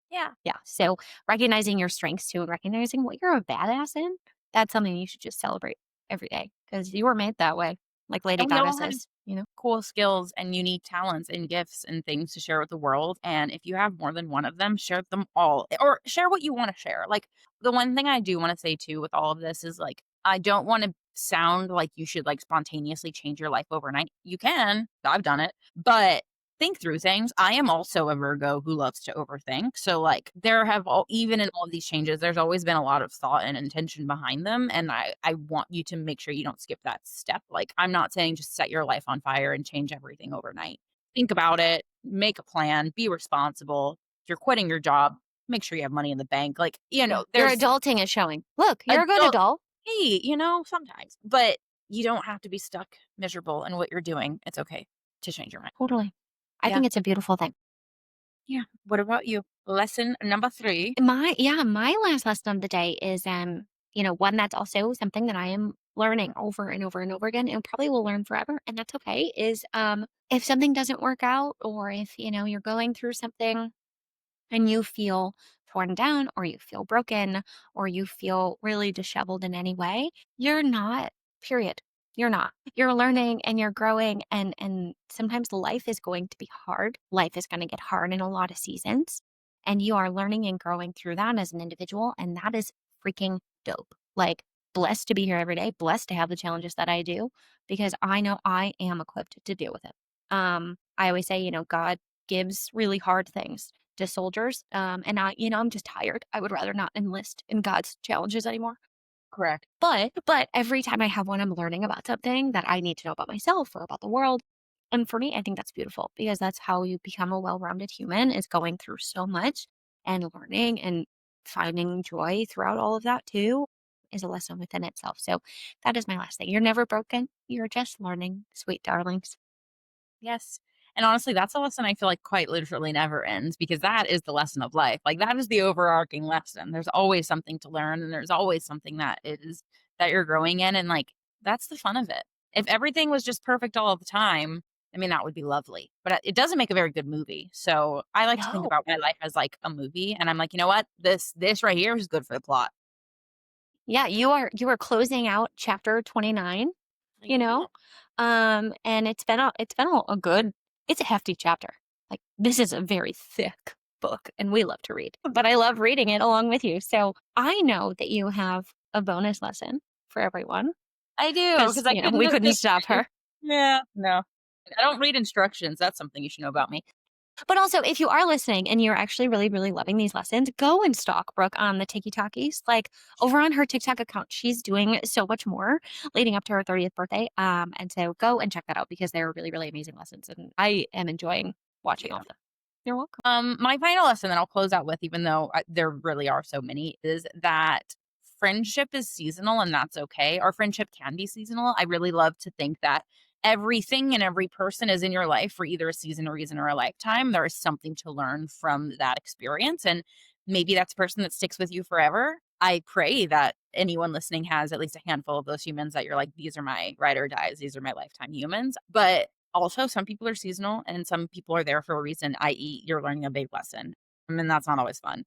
Yeah. Yeah. So recognizing your strengths too and recognizing what you're a badass in, that's something you should just celebrate every day because you were made that way. Like Lady And we Gaga all have says, you know? cool skills and unique talents and gifts and things to share with the world. And if you have more than one of them, share them all or share what you want to share. Like the one thing I do want to say too with all of this is like, I don't want to sound like you should like spontaneously change your life overnight. You can, I've done it, but think through things. I am also a Virgo who loves to overthink. So like there have all even in all of these changes, there's always been a lot of thought and intention behind them. And I want you to make sure you don't skip that step. Like I'm not saying just set your life on fire and change everything overnight. Think about it, make a plan, be responsible. If you're quitting your job, make sure you have money in the bank. Like, Yeah. Your there's adulting is showing. Look, you're a good adult adult. hey, sometimes. But you don't have to be stuck miserable in what you're doing. It's okay to change your mind. Totally. I Yeah. think it's a beautiful thing. Yeah. What about you? Lesson number 3. My last lesson of the day is one that's also something that I am learning over and over and over again and probably will learn forever. And that's okay, is if something doesn't work out or if, you're going through something and you feel torn down or you feel broken or you feel really disheveled in any way, you're not, period. You're not. You're learning and you're growing and sometimes life is going to be hard. Life is going to get hard in a lot of seasons. And you are learning and growing through that as an individual. And that is freaking dope. Like blessed to be here every day, blessed to have the challenges that I do because I know I am equipped to deal with it. I always say, God gives really hard things to soldiers. And I'm just tired. I would rather not enlist in God's challenges anymore. Correct. But every time I have one, I'm learning about something that I need to know about myself or about the world. And for me, I think that's beautiful because that's how you become a well-rounded human is going through so much and learning and finding joy throughout all of that too is a lesson within itself. So that is my last thing. You're never broken. You're just learning, sweet darlings. Yes. And honestly, that's a lesson I feel like quite literally never ends because that is the lesson of life. Like that is the overarching lesson. There's always something to learn and there's always something that you're growing in and like that's the fun of it. If everything was just perfect all the time, I mean that would be lovely. But it doesn't make a very good movie. So I like to think No. about my life as like a movie and I'm like, you know what? This right here is good for the plot. Yeah, you are closing out chapter 29, you know? And it's been a good it's a hefty chapter. Like this is a very thick book and we love to read. But I love reading it along with you. So I know that you have a bonus lesson for everyone I do because, because I couldn't we have couldn't picked stop her. Yeah, no. I don't read instructions. That's something you should know about me. But also, if you are listening and you're actually really, really loving these lessons, go and stalk Brooke on the Tiki Talkies. Like over on her TikTok account, she's doing so much more leading up to her 30th birthday. And so go and check that out because they're really, really amazing lessons. And I am enjoying watching all of them. You're welcome. My final lesson that I'll close out with, even though there really are so many, is that friendship is seasonal and that's okay. Our friendship can be seasonal. I really love to think that everything and every person is in your life for either a season, a reason, or a lifetime. There is something to learn from that experience. And maybe that's a person that sticks with you forever. I pray that anyone listening has at least a handful of those humans that you're like, these are my ride or dies, these are my lifetime humans. But also, some people are seasonal and some people are there for a reason, i.e., you're learning a big lesson. I mean, that's not always fun.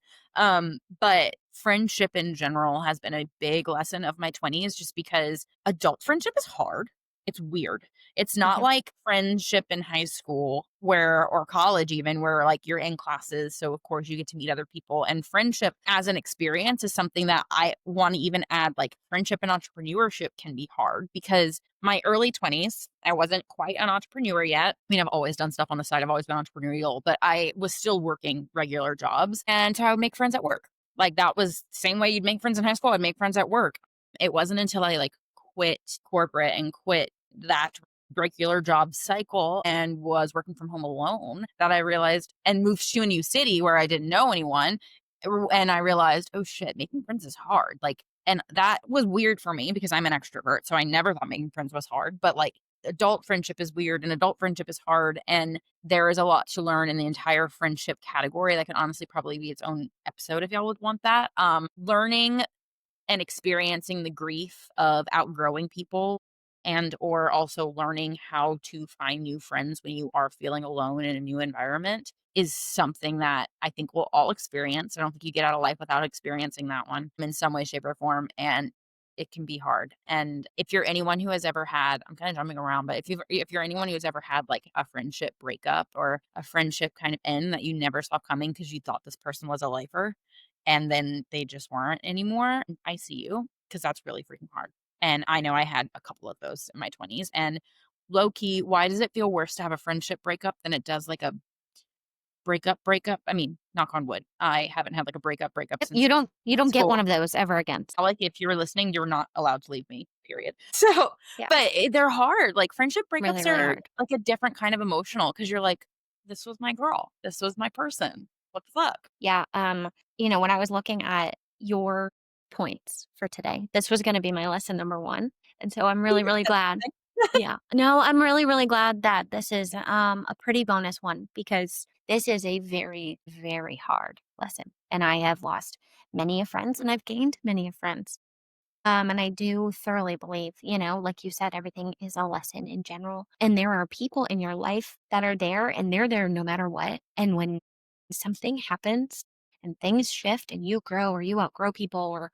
But friendship in general has been a big lesson of my 20s just because adult friendship is hard. It's weird. It's not Mhm. like friendship in high school or college even where like you're in classes. So of course you get to meet other people and friendship as an experience is something that I want to even add like friendship and entrepreneurship can be hard because my early 20s, I wasn't quite an entrepreneur yet. I mean, I've always done stuff on the side. I've always been entrepreneurial, but I was still working regular jobs and so I would make friends at work. Like that was the same way you'd make friends in high school. I'd make friends at work. It wasn't until I like quit corporate and quit that regular job cycle and was working from home alone that I realized and moved to a new city where I didn't know anyone. And I realized, oh shit, making friends is hard. Like, and that was weird for me because I'm an extrovert. So I never thought making friends was hard. But like adult friendship is weird and adult friendship is hard. And there is a lot to learn in the entire friendship category that can honestly probably be its own episode if y'all would want that. Learning and experiencing the grief of outgrowing people and or also learning how to find new friends when you are feeling alone in a new environment is something that I think we'll all experience. I don't think you get out of life without experiencing that one in some way, shape, or form. And it can be hard. And if you're anyone who has ever had, I'm kind of jumping around, but if you're anyone who has ever had like a friendship breakup or a friendship kind of end that you never saw coming because you thought this person was a lifer and then they just weren't anymore, I see you because that's really freaking hard. And I know I had a couple of those in my 20s. And low key, why does it feel worse to have a friendship breakup than it does like a breakup? I mean, knock on wood. I haven't had like a breakup Yep, since you don't get school. one of those ever again. Like, if you were listening, you're not allowed to leave me, period. So, Yeah, but they're hard. Like, friendship really, breakups really are hard. like a different kind of emotional because you're like, this was my girl. This was my person. What the fuck? Yeah, when I was looking at your points for today, this was gonna be my lesson number 1, and so I'm really, really glad. Yeah. No, I'm really, really glad that this is, a pretty bonus one because this is a very, very hard lesson, and I have lost many of friends, and I've gained many of friends. And I do thoroughly believe, like you said, everything is a lesson in general. And there are people in your life that are there and they're there no matter what. And when something happens and things shift and you grow or you outgrow people or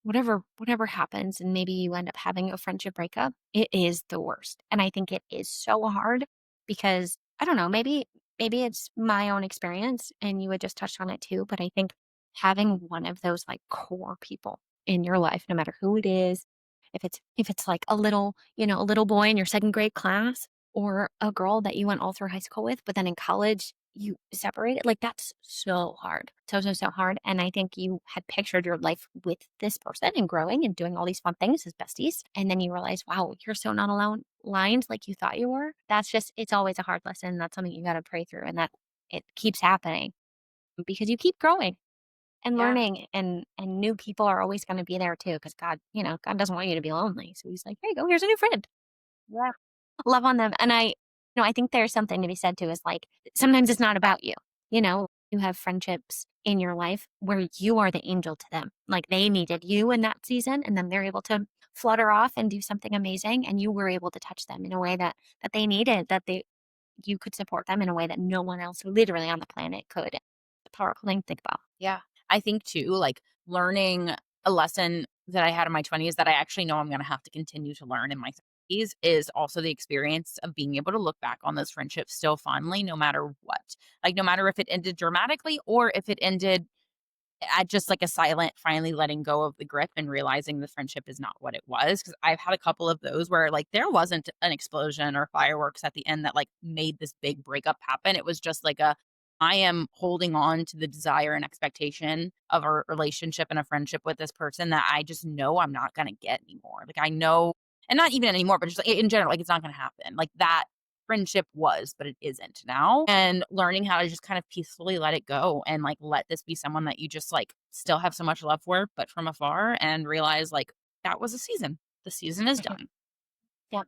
whatever happens and maybe you end up having a friendship breakup, it is the worst. And I think it is so hard because I don't know, maybe it's my own experience and you had just touched on it too, but I think having one of those like core people in your life, no matter who it is, if it's like a little boy in your second grade class or a girl that you went all through high school with, but then in college you separated, like that's so hard. So hard. And I think you had pictured your life with this person and growing and doing all these fun things as besties. And then you realize, wow, you're so not alone lined like you thought you were. It's always a hard lesson. That's something you got to pray through and that it keeps happening because you keep growing and Yeah. learning and new people are always going to be there too. Cause God, God doesn't want you to be lonely. So he's like, here you go. Here's a new friend. Yeah. Love on them. And I think there's something to be said too is like, sometimes it's not about you, you have friendships in your life where you are the angel to them. Like they needed you in that season and then they're able to flutter off and do something amazing. And you were able to touch them in a way that they needed, you could support them in a way that no one else literally on the planet could. A powerful thing to think about. Yeah. I think too, like learning a lesson that I had in my 20s that I actually know I'm going to have to continue to learn in my 30s is also the experience of being able to look back on those friendships still fondly, no matter what. Like, no matter if it ended dramatically or if it ended at just like a silent finally letting go of the grip and realizing the friendship is not what it was. Because I've had a couple of those where like there wasn't an explosion or fireworks at the end that like made this big breakup happen. It was just like I am holding on to the desire and expectation of a relationship and a friendship with this person that I just know I'm not going to get anymore. Like I know, and not even anymore, but just like in general, like it's not going to happen. Like that friendship was, but it isn't now. And learning how to just kind of peacefully let it go and like let this be someone that you just like still have so much love for, but from afar and realize like that was a season. The season is Mhm. done. Yeah.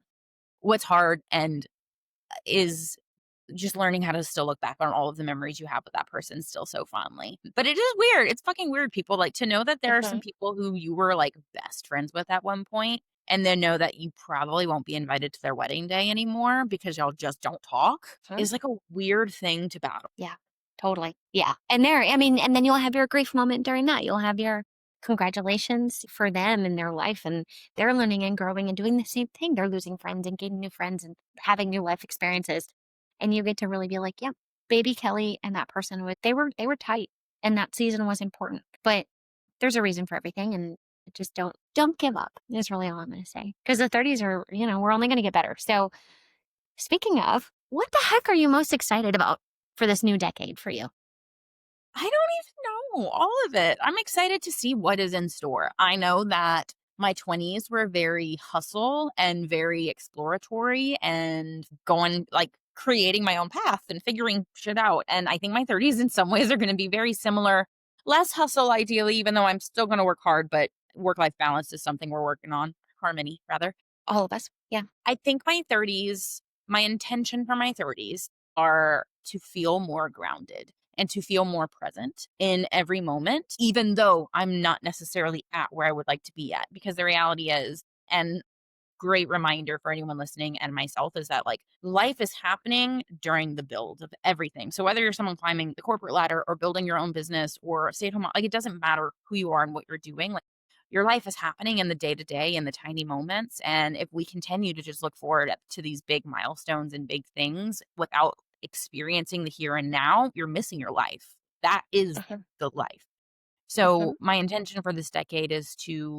What's hard and is just learning how to still look back on all of the memories you have with that person still so fondly. But it is weird. It's fucking weird, people. Like to know that there are some Mhm. people who you were like best friends with at one point and then know that you probably won't be invited to their wedding day anymore because y'all just don't talk Mhm. is like a weird thing to battle. Yeah, totally. Yeah. And then you'll have your grief moment during that. You'll have your congratulations for them in their life and they're learning and growing and doing the same thing. They're losing friends and gaining new friends and having new life experiences. And you get to really be like, yeah, baby Kelly and that person they were tight and that season was important. But there's a reason for everything and just don't give up is really all I'm gonna say. Because the 30s are, we're only gonna get better. So speaking of, what the heck are you most excited about for this new decade for you? I don't even know all of it. I'm excited to see what is in store. I know that my 20s were very hustle and very exploratory and going like creating my own path and figuring shit out. And I think my 30s in some ways are going to be very similar. Less hustle, ideally, even though I'm still going to work hard, but work life balance is something we're working on. Harmony, rather. All of us. Yeah. I think my intention for my 30s are to feel more grounded and to feel more present in every moment, even though I'm not necessarily at where I would like to be at. Because the reality is, and great reminder for anyone listening and myself, is that like life is happening during the build of everything. So whether you're someone climbing the corporate ladder or building your own business or stay at home, like it doesn't matter who you are and what you're doing. Like your life is happening in the day to day in the tiny moments. And if we continue to just look forward to these big milestones and big things without experiencing the here and now, you're missing your life. That is Uh-huh. the life. Uh-huh. So my intention for this decade is to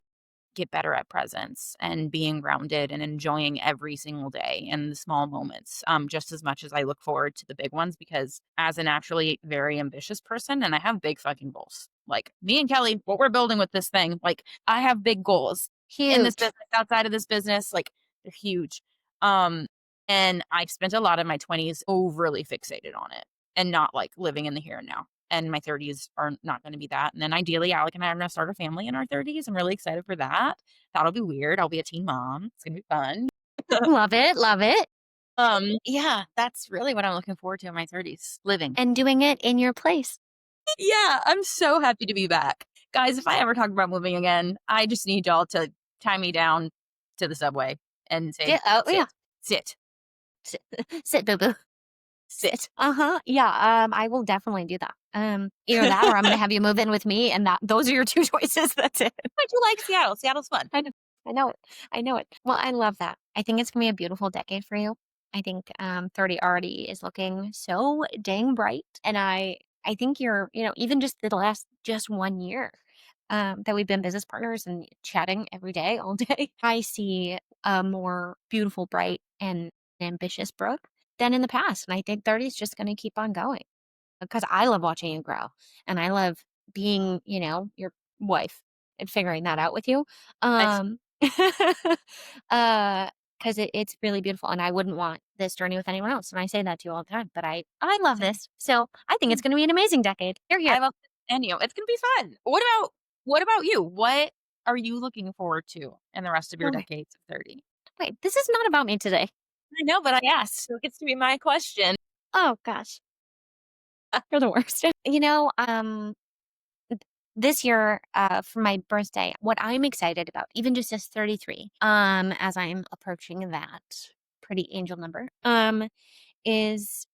get better at presence and being grounded and enjoying every single day and the small moments, just as much as I look forward to the big ones. Because as a naturally very ambitious person, and I have big fucking goals, like me and Kelly, what we're building with this thing, like I have big goals in this Huge. business, outside of this business, like they're huge. Um, and I've spent a lot of my 20s overly fixated on it and not like living in the here and now. And my 30s are not going to be that. And then ideally, Alec and I are going to start a family in our 30s. I'm really excited for that. That'll be weird. I'll be a teen mom. It's going to be fun. Love it. Love it. Yeah, that's really what I'm looking forward to in my 30s, living. And doing it in your place. Yeah, I'm so happy to be back. Guys, if I ever talk about moving again, I just need y'all to tie me down to the subway and say, Yeah. Oh, yeah. sit, Sit, sit boo boo. sit. Uh-huh. Yeah. I will definitely do that. Either that or I'm gonna have you move in with me, and those are your two choices. That's it. But you like Seattle. Seattle's fun. I know. I know it. I know it. Well, I love that. I think it's gonna be a beautiful decade for you. I think 30 already is looking so dang bright. And I think you're, even just the last just 1 year that we've been business partners and chatting every day, all day, I see a more beautiful, bright, and ambitious Brooke than in the past. And I think 30 is just gonna keep on going because I love watching you grow and I love being, your wife and figuring that out with you. Nice. Because it's really beautiful and I wouldn't want this journey with anyone else. And I say that to you all the time, but I love this. So I think it's going to be an amazing decade. Here. I love and you. It's gonna be fun. What about you? What are you looking forward to in the rest of your Oh, wait, decades of 30? wait, this is not about me today. I know, but I asked, so it gets to be my question. Oh gosh, you're the worst. This year, for my birthday, what I'm excited about, even just as 33, as I'm approaching that pretty angel number, is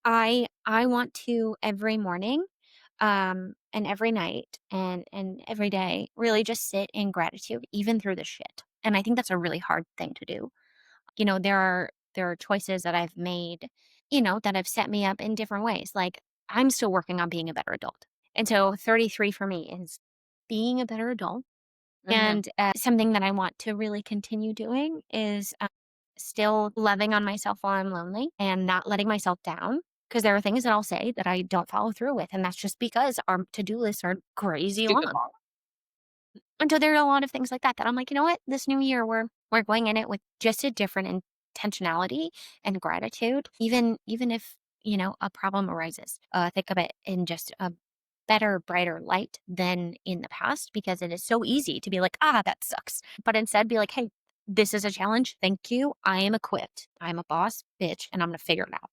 I want to every morning, and every night and every day really just sit in gratitude, even through the shit. And I think that's a really hard thing to do. There are choices that I've made, that have set me up in different ways. Like I'm still working on being a better adult. And so 33 for me is being a better adult. Mhm. And something that I want to really continue doing is still loving on myself while I'm lonely and not letting myself down. Because there are things that I'll say that I don't follow through with. And that's just because our to do lists are crazy Stupid long. long. And so there are a lot of things like that that I'm like, you know what? This new year, we're going in it with just a different intentionality and gratitude. Even if a problem arises, think of it in just a better, brighter light than in the past because it is so easy to be like, that sucks. But instead, be like, hey, this is a challenge. Thank you. I am equipped. I'm a boss bitch, and I'm gonna figure it out.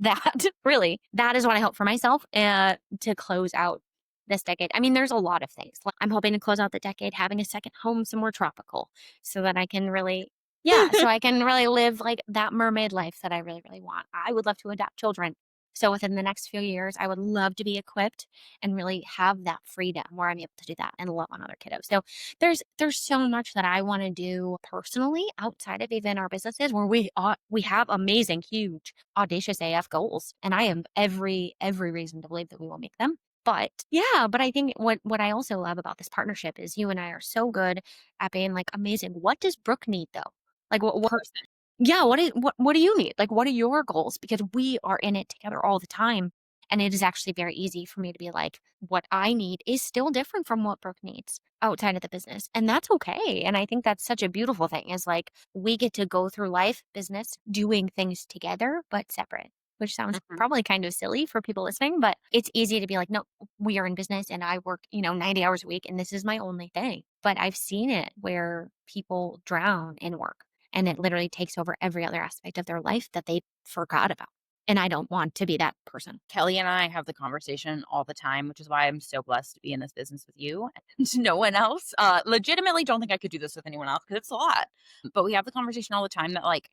That really, that is what I hope for myself to close out this decade. I mean, there's a lot of things. Like, I'm hoping to close out the decade having a second home somewhere tropical so that I can really, yeah, so I can really live like that mermaid life that I really, really want. I would love to adopt children. So within the next few years, I would love to be equipped and really have that freedom where I'm able to do that and love on other kiddos. So there's so much that I want to do personally outside of even our businesses where we have amazing, huge, audacious AF goals, and I have every reason to believe that we will make them. But yeah, but I think what I also love about this partnership is you and I are so good at being like amazing. What does Brooke need though? Like what Person. yeah, what do you need? Like what are your goals? Because we are in it together all the time. And it is actually very easy for me to be like, what I need is still different from what Brooke needs outside of the business. And that's okay. And I think that's such a beautiful thing is like we get to go through life, business, doing things together, but separate, which sounds Mhm. probably kind of silly for people listening, but it's easy to be like, no, we are in business and I work, 90 hours a week and this is my only thing. But I've seen it where people drown in work and it literally takes over every other aspect of their life that they forgot about. And I don't want to be that person. Kelly and I have the conversation all the time, which is why I'm so blessed to be in this business with you and no one else. Legitimately don't think I could do this with anyone else because it's a lot. But we have the conversation all the time that like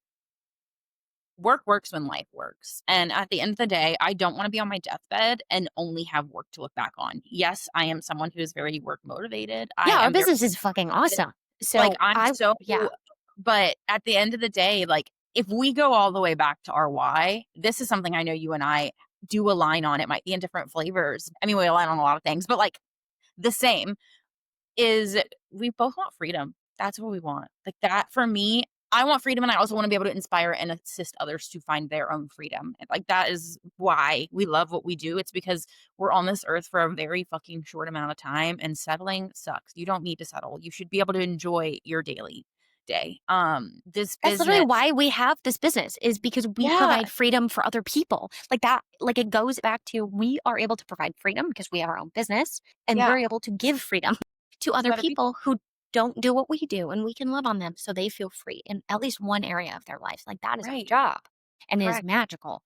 work works when life works. And at the end of the day, I don't want to be on my deathbed and only have work to look back on. Yes, I am someone who is very work motivated. I Yeah, our am very business is fucking awesome. like So I'm so yeah, but at the end of the day, like if we go all the way back to our why, this is something I know you and I do align on. It might be in different flavors. I mean, we align on a lot of things, but like the same is we both want freedom. That's what we want. Like that for me, I want freedom and I also want to be able to inspire and assist others to find their own freedom. And, like that is why we love what we do. It's because we're on this earth for a very fucking short amount of time and settling sucks. You don't need to settle. You should be able to enjoy your daily day. This that's literally business, why we have this business is because we yeah, provide freedom for other people. Like that, like it goes back to we are able to provide freedom because we have our own business and yeah, we're able to give freedom to to other other people. people who don't do what we do and we can love on them so they feel free in at least one area of their life. Like that is our Right. job and it is Correct. magical.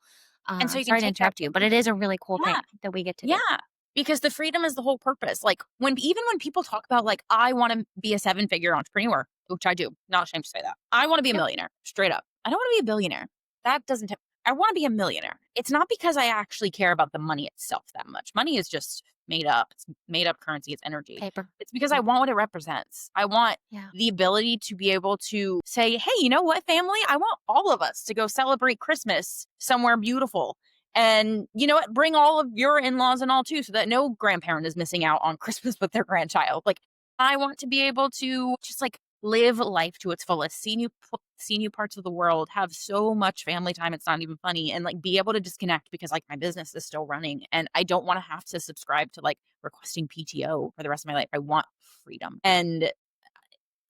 And so you can Sorry to take that. interrupt you, but it is a really cool Yeah. thing that we get to do. Yeah, because the freedom is the whole purpose. Like when people talk about like I want to be a seven-figure entrepreneur, which I do, not ashamed to say that. I want to be a Yep. millionaire, straight up. I don't want to be a billionaire. That doesn't. I want to be a millionaire. It's not because I actually care about the money itself that much. Money is just made up. It's made up currency. It's energy. Paper. It's because I Yep. want what it represents. I want Yeah. the ability to be able to say, hey, you know what, family? I want all of us to go celebrate Christmas somewhere beautiful and you know what? Bring all of your in-laws and all too, so that no grandparent is missing out on Christmas with their grandchild. Like, I want to be able to just like live life to its fullest, see new parts of the world, have so much family time. It's not even funny, and like be able to disconnect because like my business is still running, and I don't want to have to subscribe to like requesting PTO for the rest of my life. I want freedom, and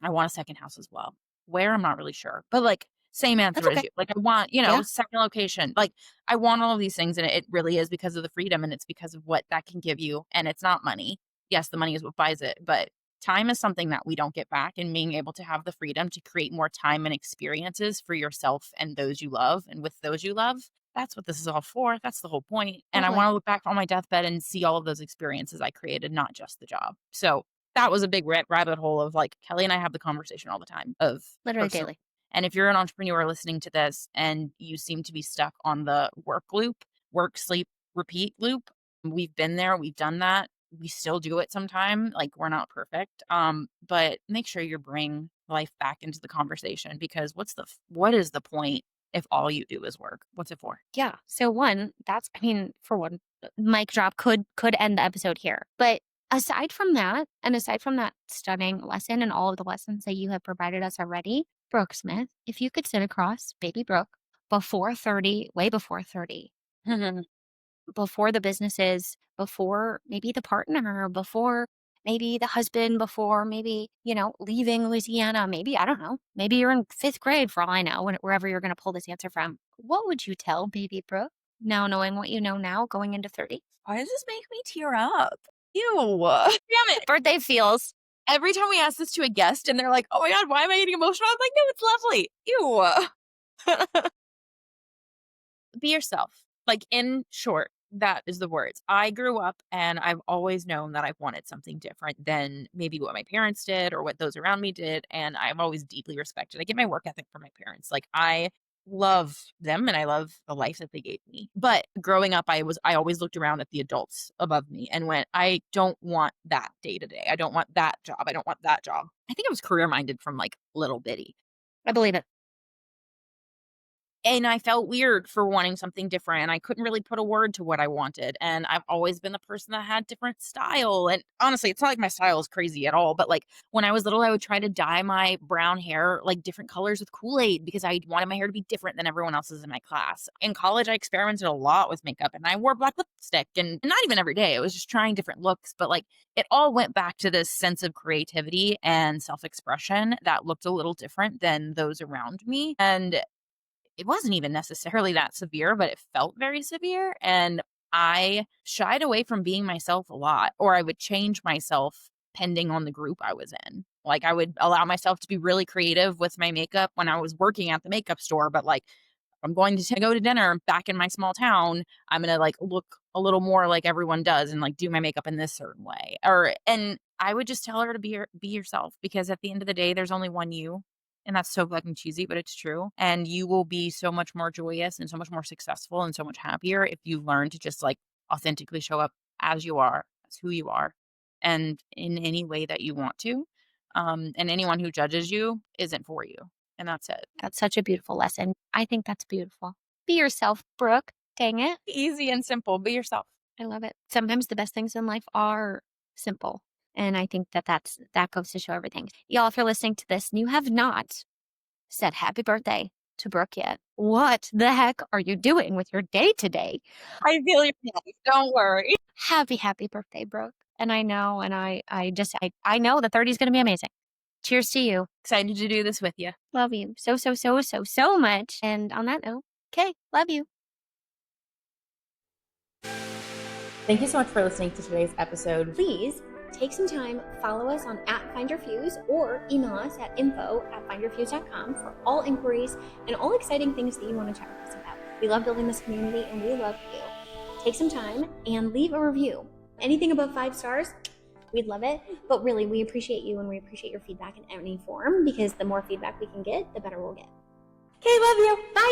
I want a second house as well. Where? I'm not really sure. But like same That's answer as okay. you. Like I want, Yeah. second location. Like I want all of these things and it really is because of the freedom and it's because of what that can give you and it's not money. Yes, the money is what buys it, but time is something that we don't get back and being able to have the freedom to create more time and experiences for yourself and those you love and with those you love. That's what this is all for. That's the whole point. And I want Totally. to look back on my deathbed and see all of those experiences I created, not just the job. So that was a big rabbit hole of like Kelly and I have the conversation all the time of Literally personal. daily. And if you're an entrepreneur listening to this and you seem to be stuck on the work loop, work, sleep, repeat loop, we've been there, we've done that. We still do it sometime. Like we're not perfect. But make sure you bring life back into the conversation because what is the point if all you do is work? What's it for? Yeah. So one, that's I mean, for one, mic drop could end the episode here. But aside from that, and aside from that stunning lesson and all of the lessons that you have provided us already, Brooke Smith, if you could sit across baby Brooke before 30, way before 30, before the businesses, before maybe the partner, before maybe the husband, before maybe, leaving Louisiana, maybe, I don't know, maybe you're in fifth grade for all I know, wherever you're going to pull this answer from. What would you tell baby Brooke now knowing what you know now going into 30? Why does this make me tear up? Ew. Damn it. Birthday feels. Every time we ask this to a guest and they're like, oh my God, why am I getting emotional? I'm like, no, it's lovely. Ew. Be yourself. Like, in short, that is the words. I grew up and I've always known that I've wanted something different than maybe what my parents did or what those around me did. And I've always deeply respected. I get my work ethic from my parents. Like, I love them and I love the life that they gave me. But growing up, I always looked around at the adults above me and went, I don't want that day to day. I don't want that job. I don't want that job. I think I was career minded from like little bitty. I believe it. And I felt weird for wanting something different, and I couldn't really put a word to what I wanted, and I've always been the person that had different style, and honestly, it's not like my style is crazy at all, but, like, when I was little, I would try to dye my brown hair, like, different colors with Kool-Aid because I wanted my hair to be different than everyone else's in my class. In college, I experimented a lot with makeup, and I wore black lipstick, and not even every day, it was just trying different looks, but, like, it all went back to this sense of creativity and self-expression that looked a little different than those around me, and it wasn't even necessarily that severe, but it felt very severe. And I shied away from being myself a lot, or I would change myself depending on the group I was in. Like, I would allow myself to be really creative with my makeup when I was working at the makeup store, but like, I'm going to go to dinner back in my small town, I'm gonna like look a little more like everyone does and like do my makeup in this certain way. And I would just tell her to be yourself, because at the end of the day, there's only one you. And that's so fucking cheesy, but it's true. And you will be so much more joyous and so much more successful and so much happier if you learn to just like authentically show up as you are, as who you are, and in any way that you want to. And anyone who judges you isn't for you. And that's it. That's such a beautiful lesson. I think that's beautiful. Be yourself, Brooke. Dang it. Easy and simple. Be yourself. I love it. Sometimes the best things in life are simple. And I think that goes to show everything. Y'all, if you're listening to this and you have not said happy birthday to Brooke yet, what the heck are you doing with your day today? I feel your pain. Don't worry. Happy birthday, Brooke. And I know, and I know the 30 is going to be amazing. Cheers to you. Excited to do this with you. Love you so much. And on that note, okay, love you. Thank you so much for listening to today's episode. Please take some time, follow us on @FindYourFuze or email us at info@findyourfuse.com for all inquiries and all exciting things that you want to chat with us about. We love building this community and we love you. Take some time and leave a review. Anything above 5 stars, we'd love it. But really, we appreciate you and we appreciate your feedback in any form, because the more feedback we can get, the better we'll get. Okay, love you. Bye.